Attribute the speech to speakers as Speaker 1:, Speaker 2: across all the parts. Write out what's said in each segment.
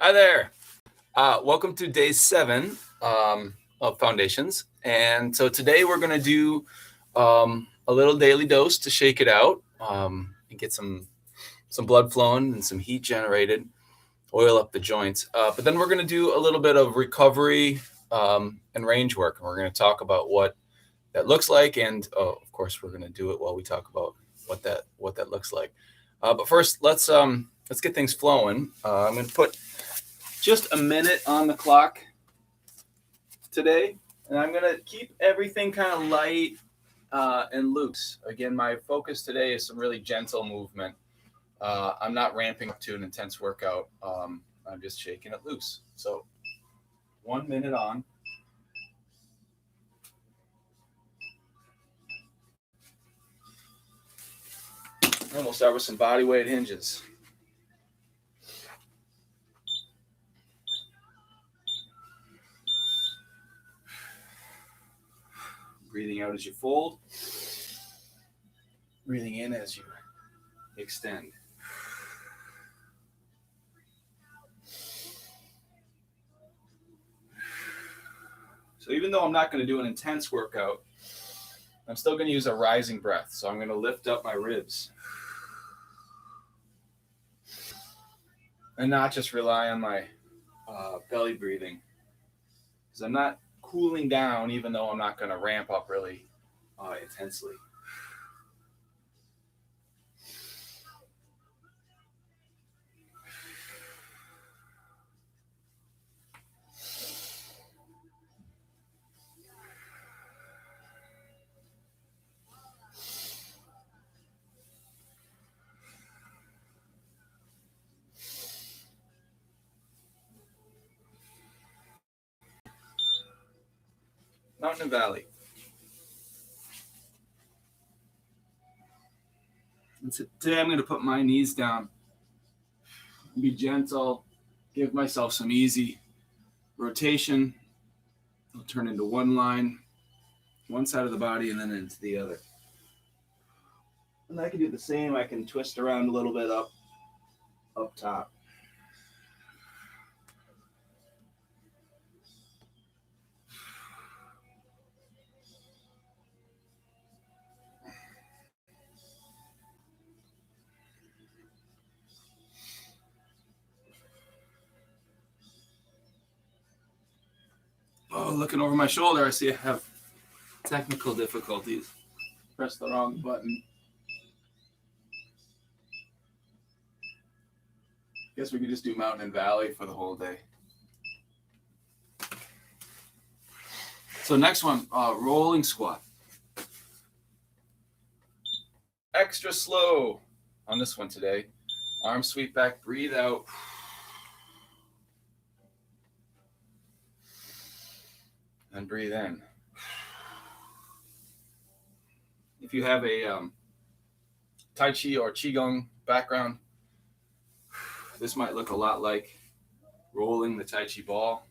Speaker 1: Hi there. Welcome to day 7 of Foundations. And so today we're going to do a little daily dose to shake it out and get some blood flowing and some heat generated, oil up the joints. But then we're going to do a little bit of recovery and range work. And we're going to talk about what that looks like. And of course, we're going to do it while we talk about what that looks like. But first, let's get things flowing. I'm going to put just a minute on the clock today, and I'm going to keep everything kind of light and loose. Again, my focus today is some really gentle movement. I'm not ramping up to an intense workout. I'm just shaking it loose. So 1 minute on. And we'll start with some body weight hinges. Breathing out as you fold. Breathing in as you extend. So even though I'm not going to do an intense workout, I'm still going to use a rising breath. So I'm going to lift up my ribs and not just rely on my belly breathing, because I'm not cooling down, even though I'm not going to ramp up really intensely. Mountain and valley. And so today I'm going to put my knees down, be gentle, give myself some easy rotation. I'll turn into one line, one side of the body, and then into the other. And I can do the same. I can twist around a little bit up top. Oh, looking over my shoulder, I see I have technical difficulties. Press the wrong button. Guess we could just do mountain and valley for the whole day. So next one, rolling squat. Extra slow on this one today. Arms sweep back, breathe out. And breathe in. If you have a Tai Chi or Qigong background, this might look a lot like rolling the Tai Chi ball.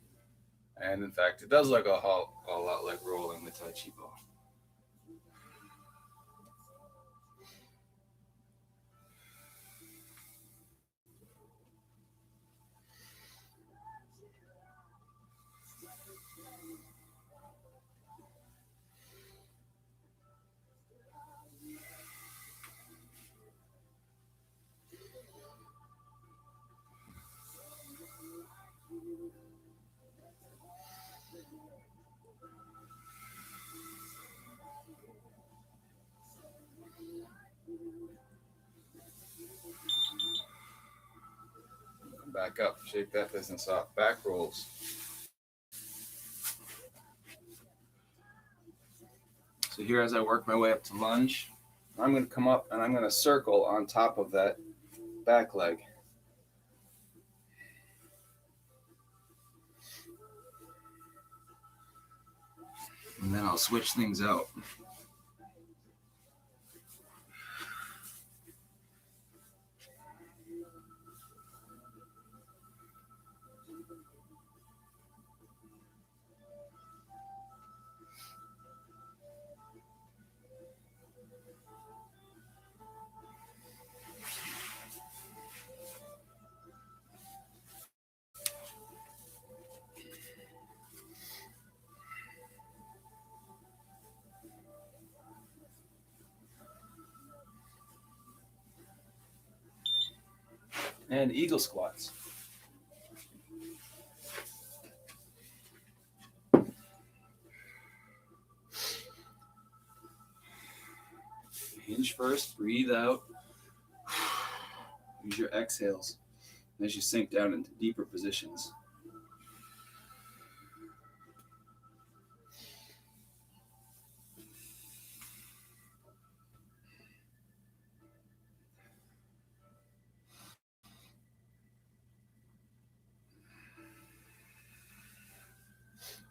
Speaker 1: And in fact, it does look a lot like rolling the Tai Chi ball. Back up, shake that business off. Back rolls. So here, as I work my way up to lunge, I'm going to come up and I'm going to circle on top of that back leg. And then I'll switch things out. and eagle squats. Hinge first, breathe out. Use your exhales as you sink down into deeper positions.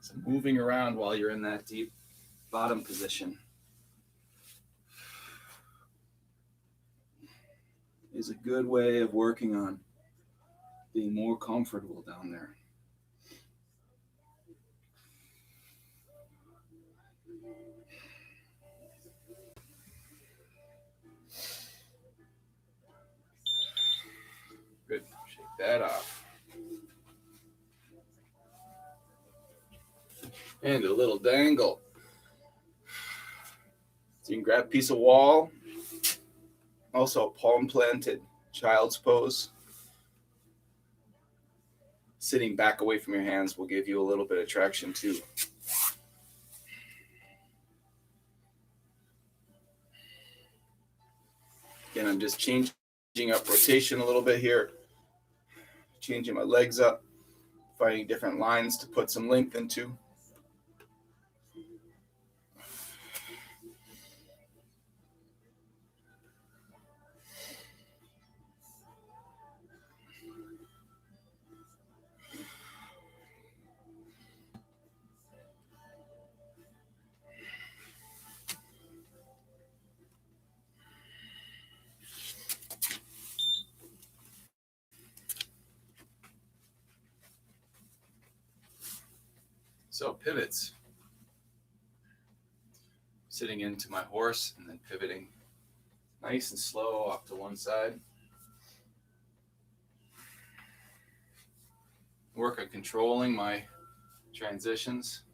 Speaker 1: So moving around while you're in that deep bottom position is a good way of working on being more comfortable down there. Good. Shake that off. And a little dangle. So you can grab a piece of wall. Also a palm planted child's pose. Sitting back away from your hands will give you a little bit of traction too. Again, I'm just changing up rotation a little bit here. Changing my legs up. Finding different lines to put some length into. So pivots. Sitting into my horse and then pivoting nice and slow off to one side. Work on controlling my transitions.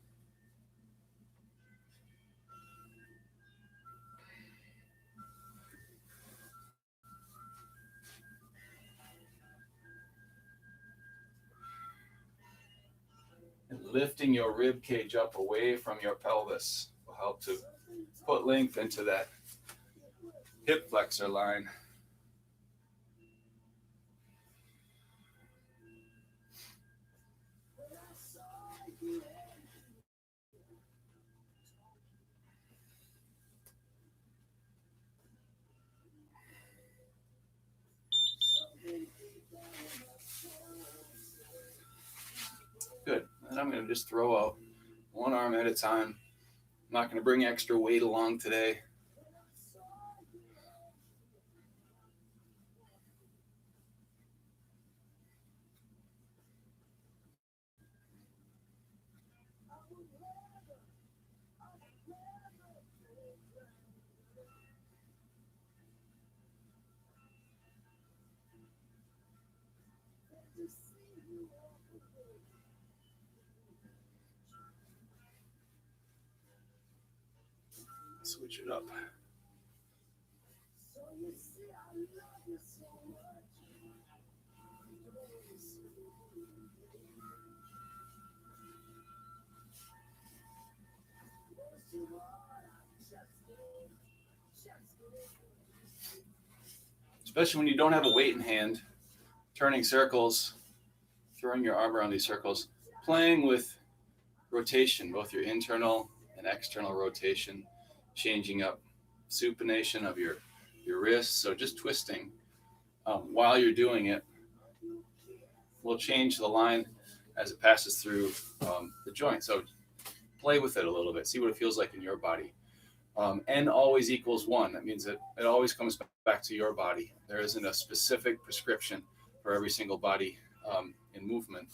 Speaker 1: And lifting your rib cage up away from your pelvis will help to put length into that hip flexor line. Good. And I'm going to just throw out one arm at a time. I'm not going to bring extra weight along today. Switch it up. Especially when you don't have a weight in hand, turning circles, throwing your arm around these circles, playing with rotation, both your internal and external rotation, changing up supination of your wrists. So just twisting while you're doing it will change the line as it passes through the joint. So play with it a little bit, see what it feels like in your body. N always equals 1. That means that it always comes back to your body. There isn't a specific prescription for every single body in movement.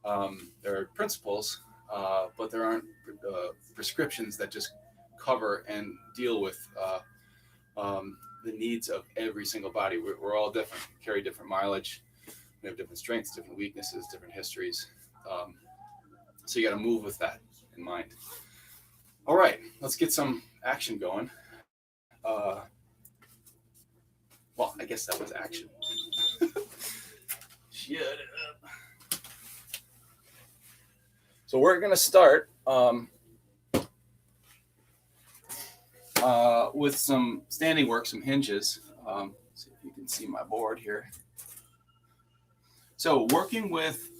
Speaker 1: There are principles, but there aren't prescriptions that just cover and deal with the needs of every single body. We're all different, carry different mileage. We have different strengths, different weaknesses, different histories. So you got to move with that in mind. All right, let's get some action going. Well, I guess that was action. shut up. So we're going to start with some standing work, some hinges. See if you can see my board here. So working with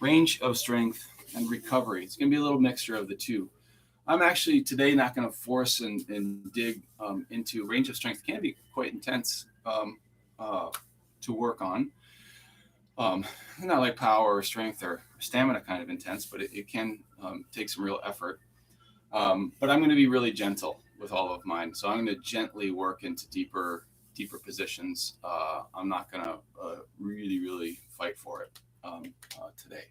Speaker 1: range of strength and recovery. It's going to be a little mixture of the two. I'm actually today not going to force and dig into range of strength. It can be quite intense to work on. Not like power or strength or stamina kind of intense, but it can take some real effort. But I'm going to be really gentle with all of mine. So I'm going to gently work into deeper positions. I'm not going to really fight for it today.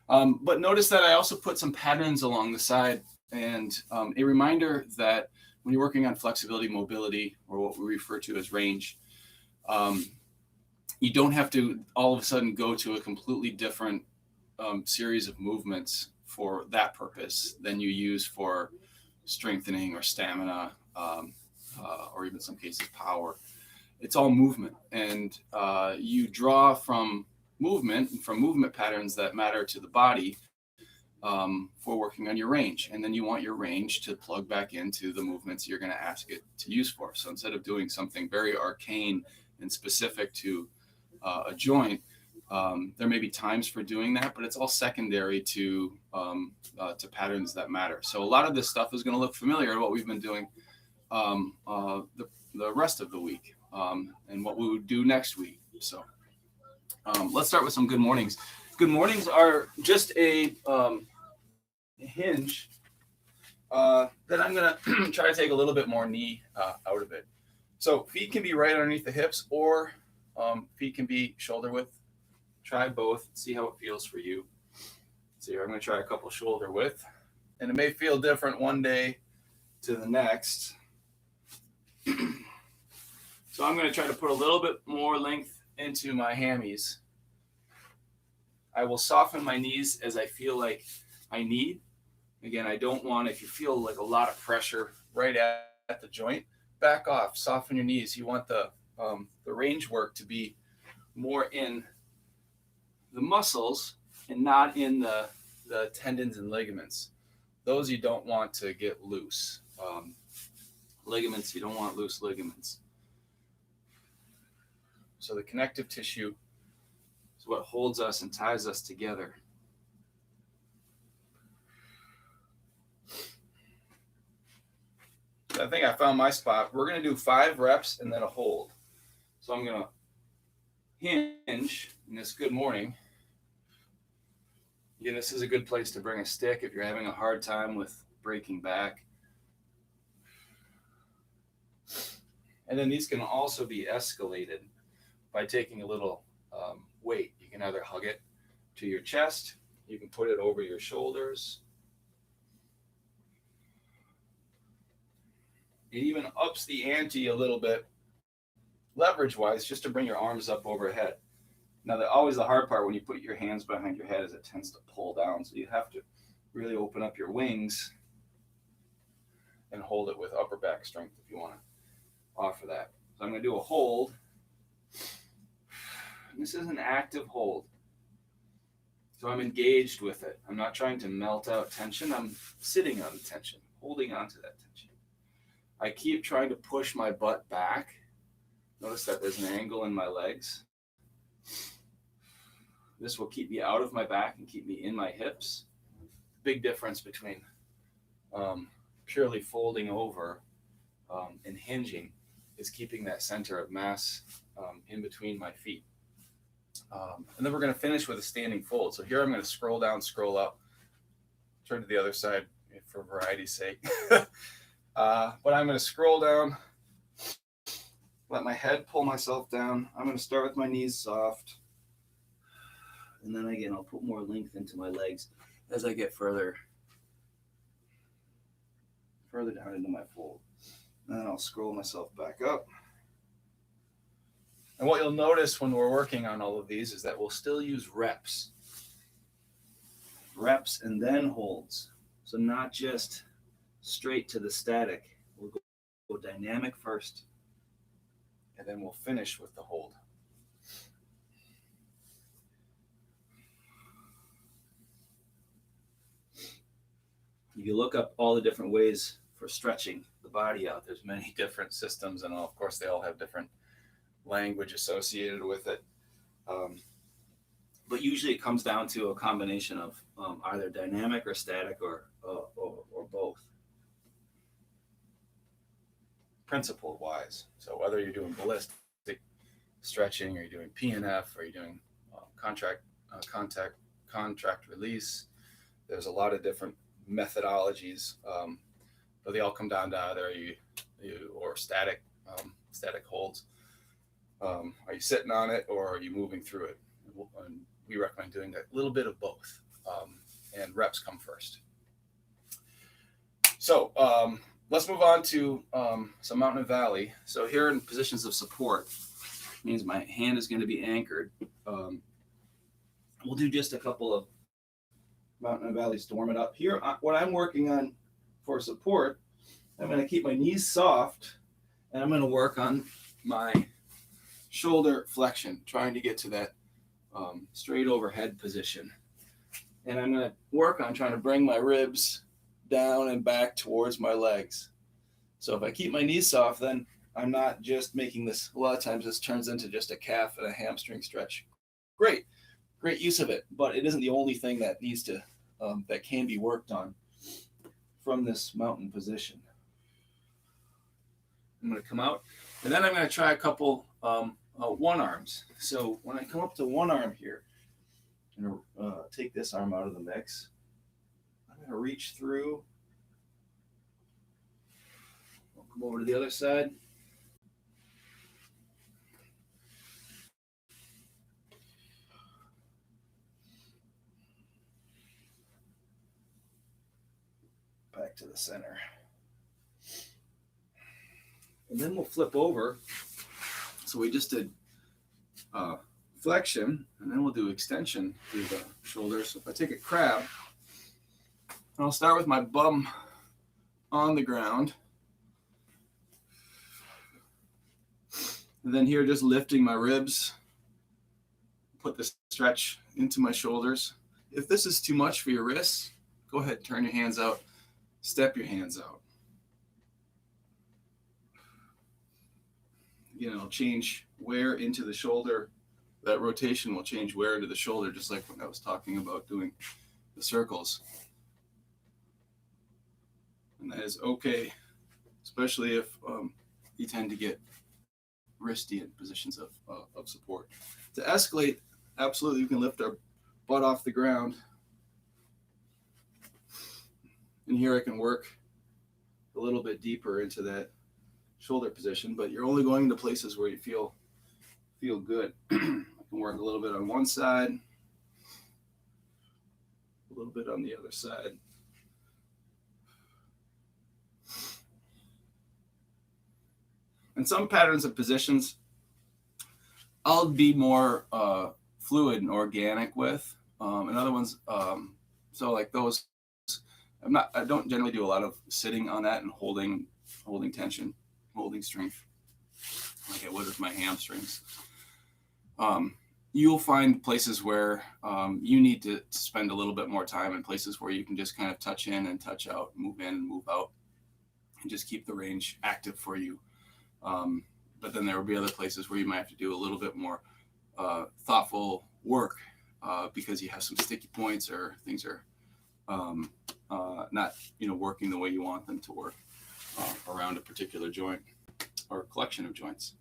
Speaker 1: But notice that I also put some patterns along the side and a reminder that when you're working on flexibility, mobility, or what we refer to as range, you don't have to all of a sudden go to a completely different series of movements for that purpose than you use for strengthening or stamina, or even in some cases power. It's all movement, and you draw from movement and from movement patterns that matter to the body for working on your range. And then you want your range to plug back into the movements you're going to ask it to use for. So instead of doing something very arcane and specific to a joint, there may be times for doing that, but it's all secondary to patterns that matter. So a lot of this stuff is going to look familiar to what we've been doing the rest of the week and what we would do next week. So let's start with some good mornings. Good mornings are just a hinge that I'm going to try to take a little bit more knee out of it. So feet can be right underneath the hips, or feet can be shoulder width. Try both, see how it feels for you. So here I'm going to try a couple shoulder width, and it may feel different one day to the next. So I'm going to try to put a little bit more length into my hammies. I will soften my knees as I feel like I need. Again, I don't want, if you feel like a lot of pressure right at the joint, back off, soften your knees. You want the range work to be more in the muscles and not in the tendons and ligaments. Those you don't want to get loose. Ligaments, you don't want loose ligaments. So the connective tissue is what holds us and ties us together. So I think I found my spot. We're going to do 5 reps and then a hold. So I'm going to hinge in this good morning. Again, this is a good place to bring a stick if you're having a hard time with breaking back. And then these can also be escalated by taking a little weight. You can either hug it to your chest, you can put it over your shoulders. It even ups the ante a little bit, leverage-wise, just to bring your arms up overhead. Now, always the hard part when you put your hands behind your head is it tends to pull down. So you have to really open up your wings and hold it with upper back strength if you want to offer that. So I'm going to do a hold. This is an active hold. So I'm engaged with it. I'm not trying to melt out tension. I'm sitting on the tension, holding on to that tension. I keep trying to push my butt back. Notice that there's an angle in my legs. This will keep me out of my back and keep me in my hips. Big difference between purely folding over and hinging is keeping that center of mass in between my feet. And then we're going to finish with a standing fold. So here I'm going to scroll down, scroll up, turn to the other side for variety's sake. But I'm going to scroll down, let my head pull myself down. I'm going to start with my knees soft. And then again, I'll put more length into my legs as I get further down into my fold. And then I'll scroll myself back up. And what you'll notice when we're working on all of these is that we'll still use reps. Reps and then holds. So not just straight to the static. We'll go dynamic first, and then we'll finish with the hold. if you look up all the different ways for stretching the body out, there's many different systems, and of course they all have different language associated with it. But usually it comes down to a combination of either dynamic or static or both, principle wise. So whether you're doing ballistic stretching, or you're doing PNF, or you're doing contract release, there's a lot of different methodologies, but they all come down to either you or static holds. Are you sitting on it, or are you moving through it? And we recommend doing a little bit of both, and reps come first. So let's move on to some mountain and valley. So here in positions of support means my hand is going to be anchored. We'll do just a couple of mountain and valleys to warm it up. Here, what I'm working on for support, I'm going to keep my knees soft, and I'm going to work on my shoulder flexion, trying to get to that straight overhead position. And I'm going to work on trying to bring my ribs down and back towards my legs. So if I keep my knees soft, then I'm not just making this, a lot of times this turns into just a calf and a hamstring stretch. Great use of it, but it isn't the only thing that needs to, that can be worked on from this mountain position. I'm going to come out, and then I'm going to try a couple one arms. So when I come up to one arm here, I'm going to take this arm out of the mix. I'm going to reach through. I'll come over to the other side. Back to the center. And then we'll flip over. So we just did flexion, and then we'll do extension through the shoulders. So if I take a crab, I'll start with my bum on the ground. And then here, just lifting my ribs, put the stretch into my shoulders. If this is too much for your wrists, go ahead, turn your hands out, step your hands out. Again, it'll change wear into the shoulder. That rotation will change wear into the shoulder, just like when I was talking about doing the circles. And that is okay, especially if you tend to get wristy in positions of support. To escalate, absolutely, you can lift our butt off the ground. And here I can work a little bit deeper into that shoulder position, but you're only going to places where you feel good. I can work a little bit on one side, a little bit on the other side. And some patterns of positions I'll be more fluid and organic with, and other ones, so like those, I don't generally do a lot of sitting on that and holding tension, holding strength like I would with my hamstrings. You'll find places where you need to spend a little bit more time, and places where you can just kind of touch in and touch out, move in and move out, and just keep the range active for you. But then there will be other places where you might have to do a little bit more thoughtful work because you have some sticky points, or things are not working the way you want them to work around a particular joint or collection of joints.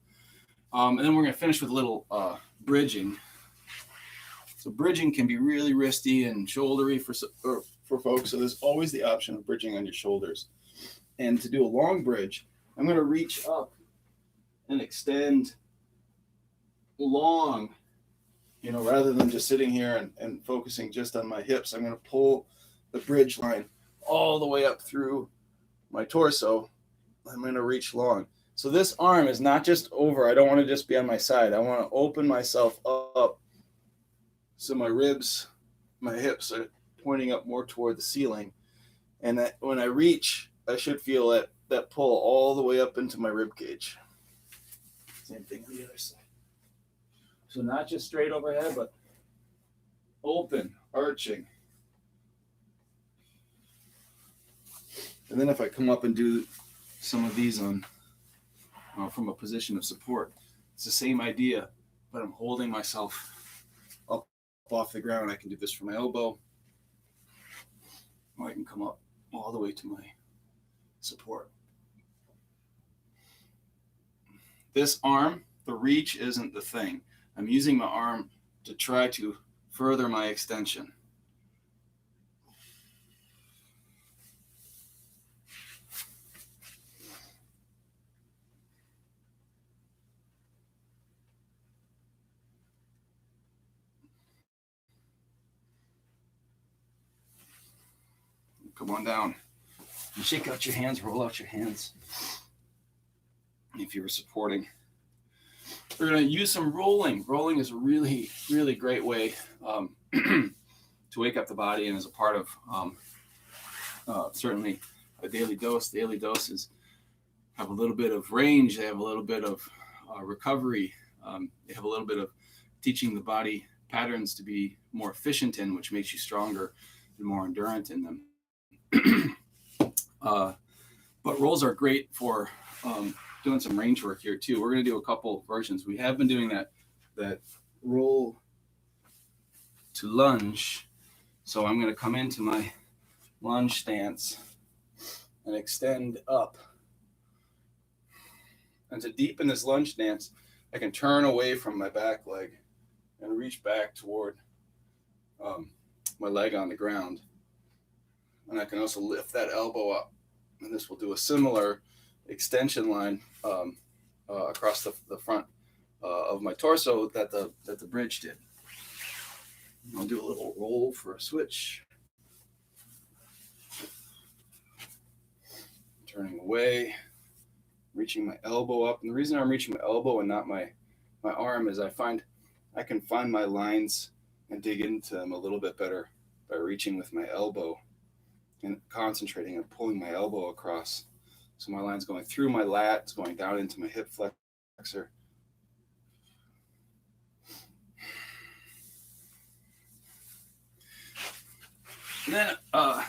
Speaker 1: And then we're going to finish with a little bridging. So bridging can be really wristy and shouldery for folks. So there's always the option of bridging on your shoulders. And to do a long bridge, I'm going to reach up and extend long, rather than just sitting here and focusing just on my hips. I'm going to pull the bridge line all the way up through my torso. I'm going to reach long. So this arm is not just over. I don't want to just be on my side. I want to open myself up so my ribs, my hips are pointing up more toward the ceiling. And that when I reach, I should feel that pull all the way up into my rib cage. Same thing on the other side. So not just straight overhead, but open, arching. And then if I come up and do some of these on from a position of support, it's the same idea, but I'm holding myself up off the ground. I can do this from my elbow, or I can come up all the way to my support. This arm, the reach isn't the thing. I'm using my arm to try to further my extension. Come on down. And shake out your hands, roll out your hands. If you were supporting. We're going to use some rolling. Rolling is a really, really great way to wake up the body and is a part of certainly a daily dose. Daily doses have a little bit of range. They have a little bit of recovery. They have a little bit of teaching the body patterns to be more efficient in, which makes you stronger and more endurant in them. But rolls are great for doing some range work here too. We're going to do a couple versions. We have been doing that roll to lunge. So I'm going to come into my lunge stance and extend up. And to deepen this lunge stance, I can turn away from my back leg and reach back toward my leg on the ground. And I can also lift that elbow up. And this will do a similar extension line across the front of my torso that the bridge did. I'll do a little roll for a switch. Turning away, reaching my elbow up. And the reason I'm reaching my elbow and not my arm is I can find my lines and dig into them a little bit better by reaching with my elbow and concentrating and pulling my elbow across. So my line's going through my lat, it's going down into my hip flexor. And then I'm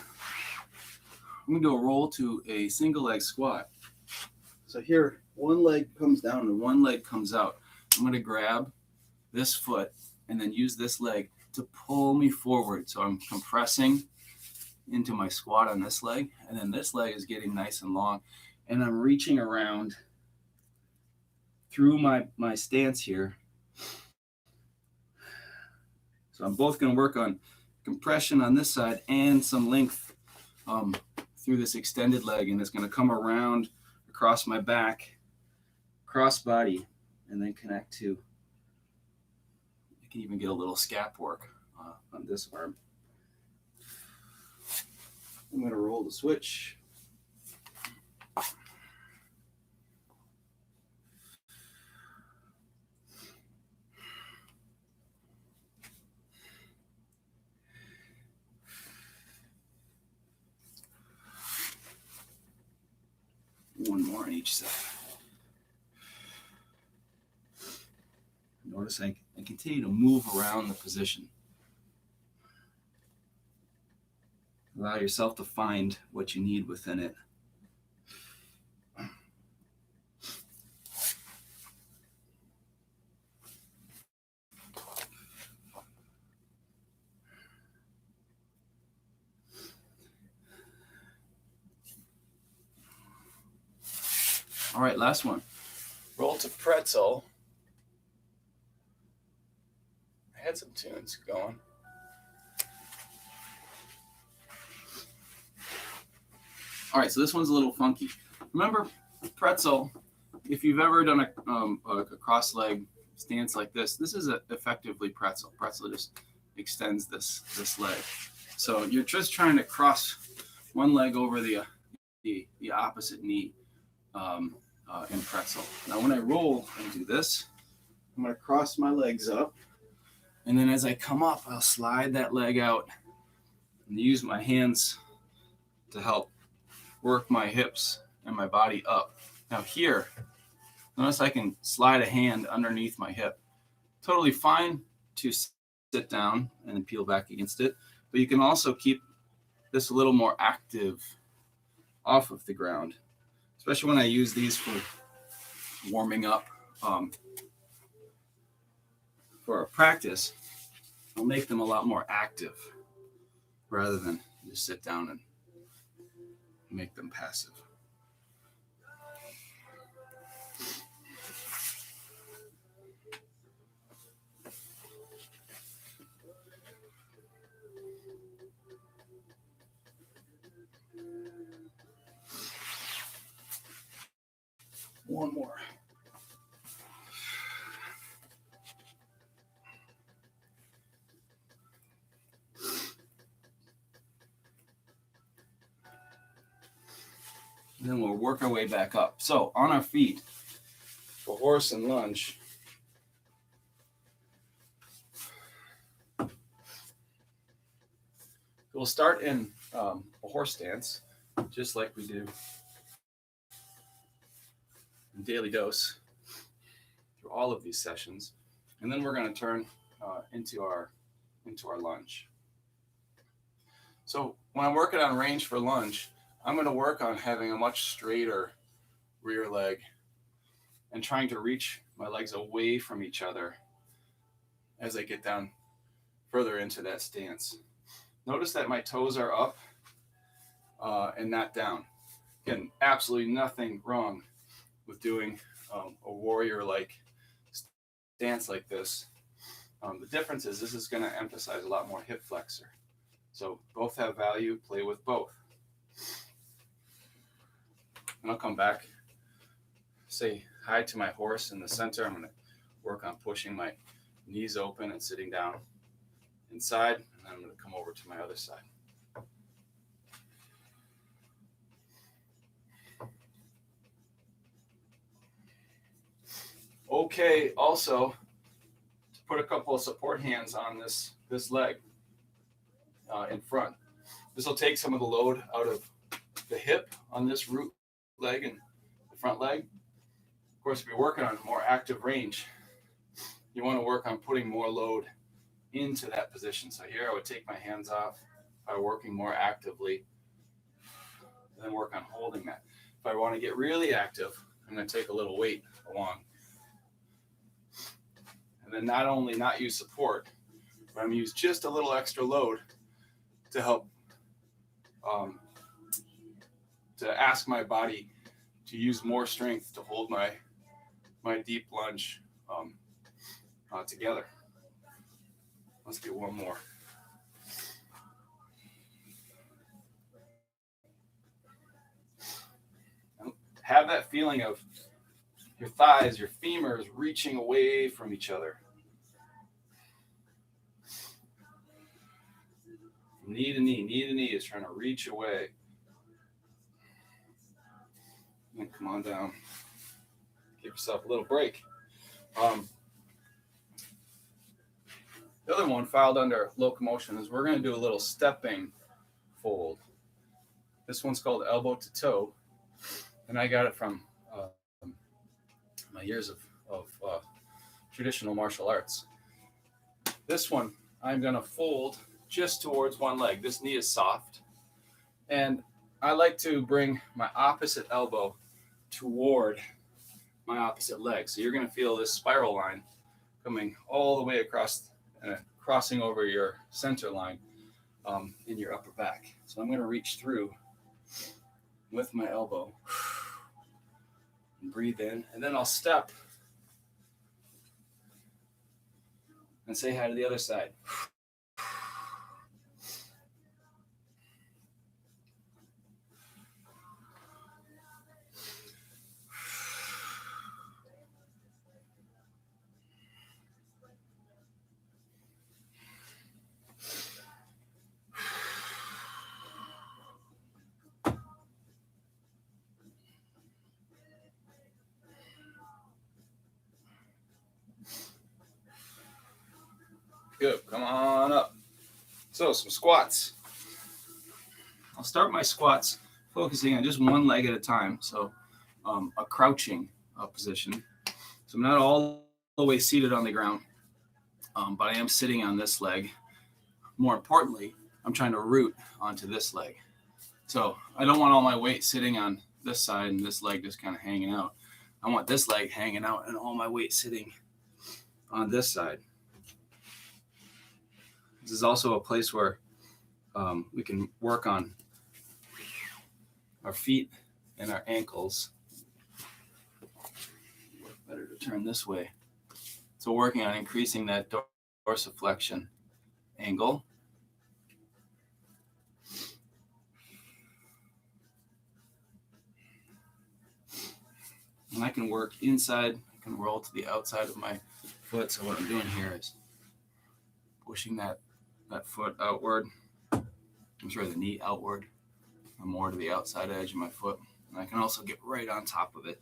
Speaker 1: going to do a roll to a single leg squat. So here, one leg comes down and one leg comes out. I'm going to grab this foot and then use this leg to pull me forward. So I'm compressing into my squat on this leg, and then this leg is getting nice and long, and I'm reaching around through my stance here. So I'm both going to work on compression on this side and some length through this extended leg, and it's going to come around across my back, cross body, and then connect to, I can even get a little scap work on this arm. I'm going to roll the switch. One more on each side. Notice I continue to move around the position. Allow yourself to find what you need within it. All right, last one. Roll to pretzel. I had some tunes going. All right, so this one's a little funky. Remember, pretzel, if you've ever done a cross leg stance like this is effectively pretzel. Pretzel just extends this leg. So you're just trying to cross one leg over the opposite knee in pretzel. Now when I roll and do this, I'm going to cross my legs up. And then as I come up, I'll slide that leg out and use my hands to help work my hips and my body up. Now here, notice I can slide a hand underneath my hip. Totally fine to sit down and then peel back against it, but you can also keep this a little more active off of the ground, especially when I use these for warming up for a practice. I'll make them a lot more active rather than just sit down and make them passive. One more. And then we'll work our way back up. So on our feet, for horse and lunge, we'll start in a horse stance, just like we do in daily dose through all of these sessions. And then we're going to turn into our lunge. So when I'm working on range for lunge, I'm going to work on having a much straighter rear leg and trying to reach my legs away from each other as I get down further into that stance. Notice that my toes are up and not down. Again, absolutely nothing wrong with doing a warrior-like stance like this. The difference is this is going to emphasize a lot more hip flexor. So both have value, play with both. And I'll come back, say hi to my horse in the center. I'm going to work on pushing my knees open and sitting down inside. And then I'm going to come over to my other side. Okay, also to put a couple of support hands on this leg in front. This will take some of the load out of the hip on this root leg and the front leg. Of course, if you're working on more active range, you want to work on putting more load into that position. So here I would take my hands off by working more actively, and then work on holding that. If I want to get really active, I'm going to take a little weight along. And then not only not use support, but I'm going to use just a little extra load to help to ask my body to use more strength to hold my deep lunge together. Let's do one more. Have that feeling of your thighs, your femurs reaching away from each other. Knee to knee is trying to reach away. And come on down. Give yourself a little break. The other one filed under locomotion is we're going to do a little stepping fold. This one's called elbow to toe, and I got it from my years of traditional martial arts. This one, I'm going to fold just towards one leg. This knee is soft, and I like to bring my opposite elbow toward my opposite leg. So you're going to feel this spiral line coming all the way across, crossing over your center line in your upper back. So I'm going to reach through with my elbow and breathe in, and then I'll step and say hi to the other side. Good, come on up. So some squats. I'll start my squats focusing on just one leg at a time. So a crouching position. So I'm not all the way seated on the ground, but I am sitting on this leg. More importantly, I'm trying to root onto this leg. So I don't want all my weight sitting on this side and this leg just kind of hanging out. I want this leg hanging out and all my weight sitting on this side. This is also a place where we can work on our feet and our ankles. Better to turn this way. So working on increasing that dorsiflexion angle. And I can work inside, I can roll to the outside of my foot. So what I'm doing here is pushing that foot outward. I'm sorry, the knee outward, and more to the outside edge of my foot. And I can also get right on top of it.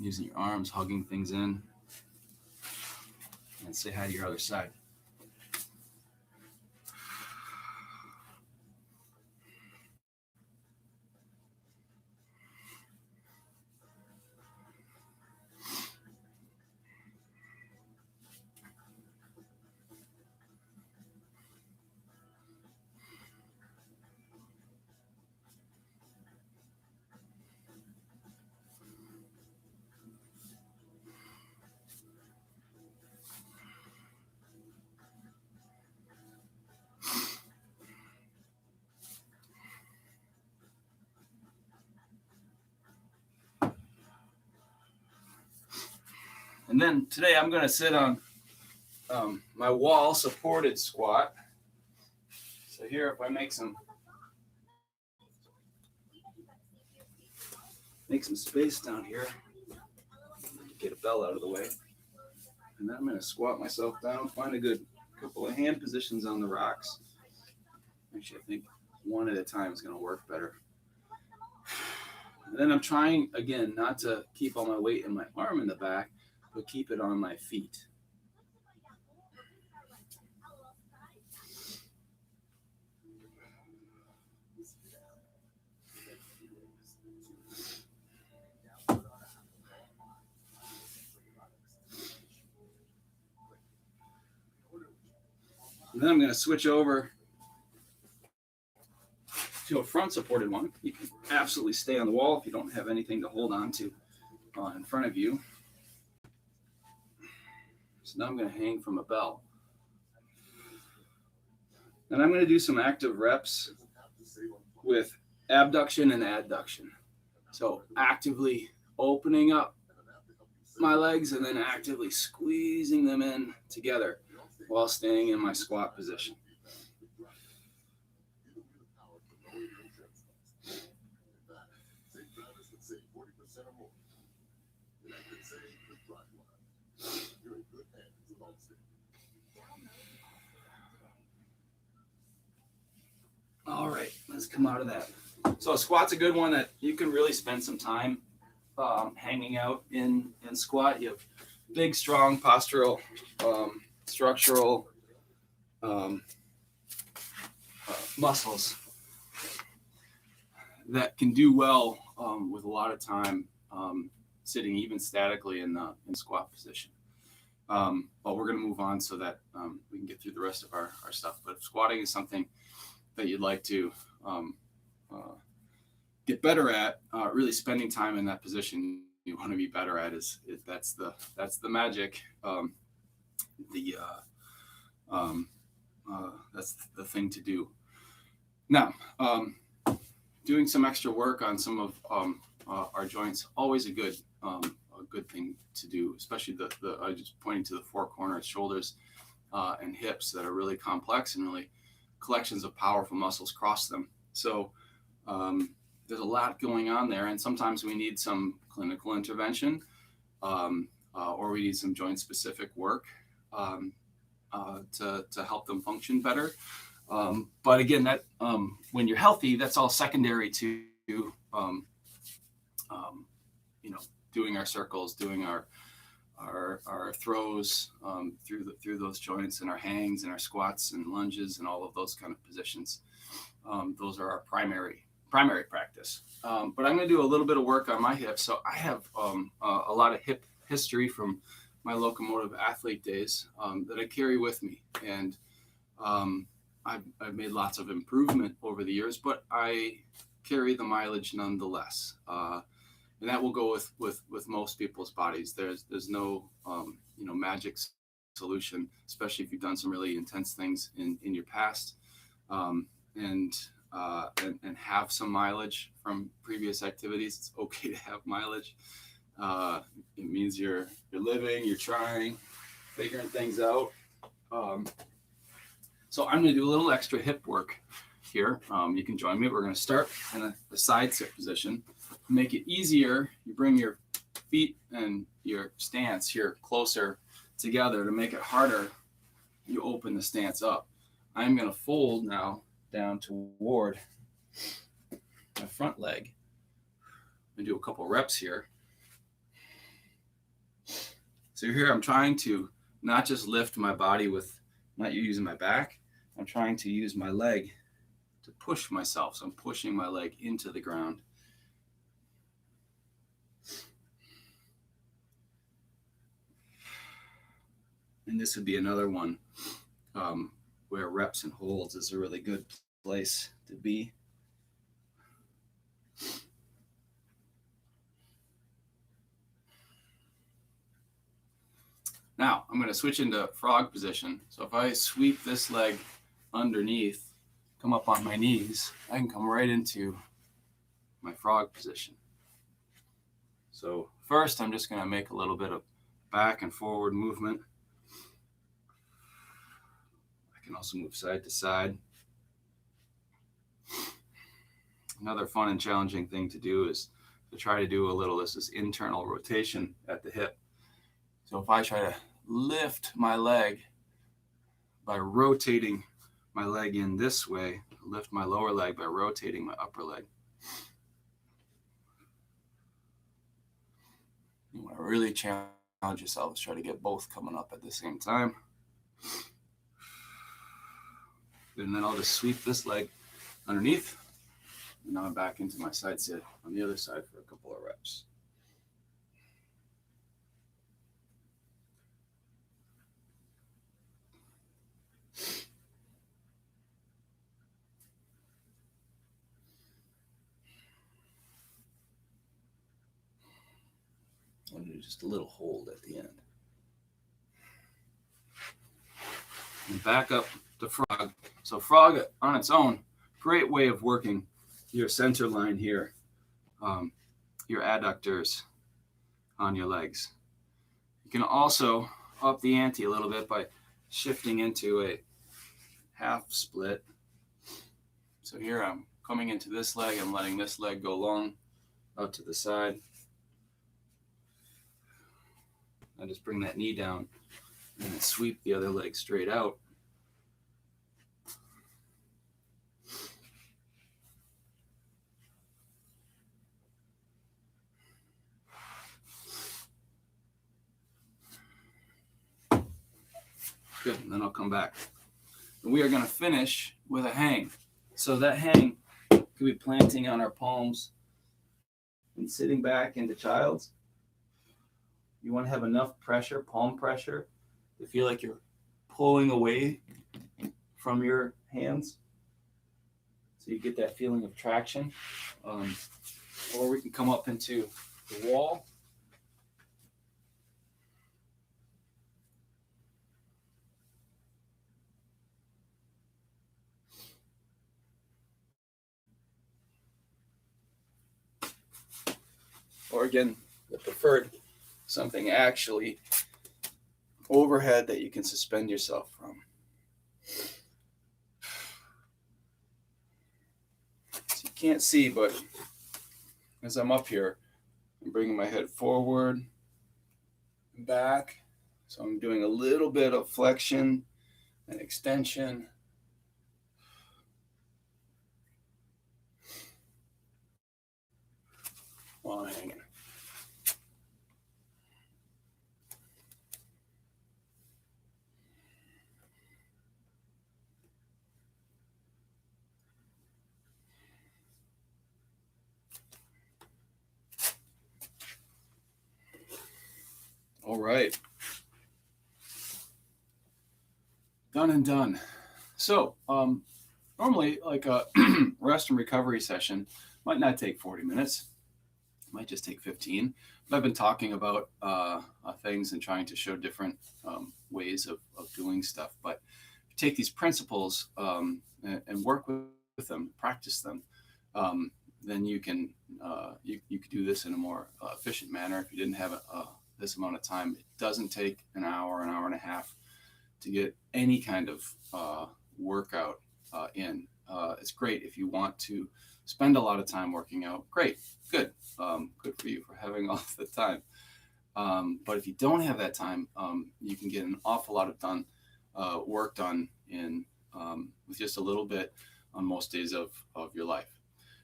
Speaker 1: Using your arms, hugging things in. And say hi to your other side. And then today I'm going to sit on my wall supported squat. So here, if I make some space down here, get a bell out of the way, and then I'm going to squat myself down, find a good couple of hand positions on the rocks. Actually, I think one at a time is going to work better. And then I'm trying, again, not to keep all my weight in my arm in the back, but keep it on my feet. And then I'm going to switch over to a front supported one. You can absolutely stay on the wall if you don't have anything to hold on to in front of you. So now I'm going to hang from a bell. And I'm going to do some active reps with abduction and adduction. So actively opening up my legs and then actively squeezing them in together while staying in my squat position. All right, let's come out of that. So a squat's a good one that you can really spend some time hanging out in squat. You have big, strong postural, structural muscles that can do well with a lot of time sitting even statically in squat position. But we're going to move on so that we can get through the rest of our stuff. But if squatting is something that you'd like to get better at, really spending time in that position you want to be better at is that's the magic. That's the thing to do. Now, doing some extra work on some of our joints, always a good thing to do, especially I just pointing to the four corners, shoulders and hips that are really complex and really collections of powerful muscles cross them. So there's a lot going on there, and sometimes we need some clinical intervention or we need some joint specific work to help them function better. But again, that when you're healthy, that's all secondary to doing our circles, doing our throws through those joints, and our hangs and our squats and lunges and all of those kind of positions. Those are our primary practice. But I'm going to do a little bit of work on my hips. So I have a lot of hip history from my locomotive athlete days that I carry with me, and I've made lots of improvement over the years, but I carry the mileage nonetheless. And that will go with most people's bodies. There's no magic solution, especially if you've done some really intense things in your past, and have some mileage from previous activities. It's okay to have mileage. It means you're living, you're trying, figuring things out. So I'm going to do a little extra hip work here. You can join me. We're going to start in a side sit position. To make it easier, you bring your feet and your stance here closer together. To make it harder, you open the stance up. I'm going to fold now down toward my front leg and do a couple reps here. So here I'm trying to not just lift my body with not using my back. I'm trying to use my leg to push myself. So I'm pushing my leg into the ground. And this would be another one where reps and holds is a really good place to be. Now I'm going to switch into frog position. So if I sweep this leg underneath, come up on my knees, I can come right into my frog position. So first I'm just going to make a little bit of back and forward movement. I can also move side to side. Another fun and challenging thing to do is to try to do a little, this is internal rotation at the hip. So if I try to lift my leg by rotating my leg in this way, lift my lower leg by rotating my upper leg. You want to really challenge yourself, try to get both coming up at the same time. And then I'll just sweep this leg underneath. And now I'm back into my side sit on the other side for a couple of reps. I'm going to do just a little hold at the end. And back up to frog. So frog on its own, great way of working your center line here, your adductors on your legs. You can also up the ante a little bit by shifting into a half split. So here I'm coming into this leg, I'm letting this leg go long out to the side. I just bring that knee down and then sweep the other leg straight out. Good, and then I'll come back. And we are going to finish with a hang. So that hang could be planting on our palms and sitting back into child's. You want to have enough pressure, palm pressure, to feel like you're pulling away from your hands. So you get that feeling of traction. Or we can come up into the wall. Or again, the preferred, something actually overhead that you can suspend yourself from. So you can't see, but as I'm up here, I'm bringing my head forward and back. So I'm doing a little bit of flexion and extension. While I'm hanging. All right. Done and done. So normally, like a rest and recovery session might not take 40 minutes. It might just take 15. But I've been talking about things and trying to show different ways of doing stuff. But if you take these principles and work with them, practice them, then you can you could do this in a more efficient manner. If you didn't have this amount of time, it doesn't take an hour and a half to get any kind of workout in. It's great if you want to spend a lot of time working out. Great, good, good for you for having all the time. But if you don't have that time, you can get an awful lot of work done in with just a little bit on most days of your life.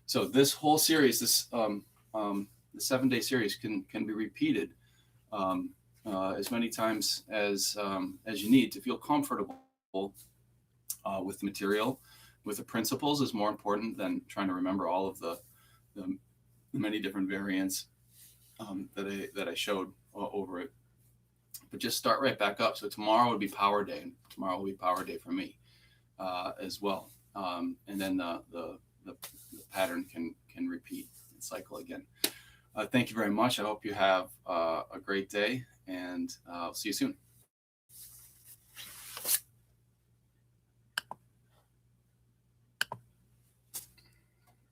Speaker 1: So this whole series, the 7-day series, can be repeated as many times as you need to feel comfortable with the material. With the principles is more important than trying to remember all of the many different variants that I showed over it. But just start right back up. So tomorrow would be power day, and tomorrow will be power day for me as well. And then the pattern can repeat and cycle again. Thank you very much. I hope you have a great day, and I'll see you soon.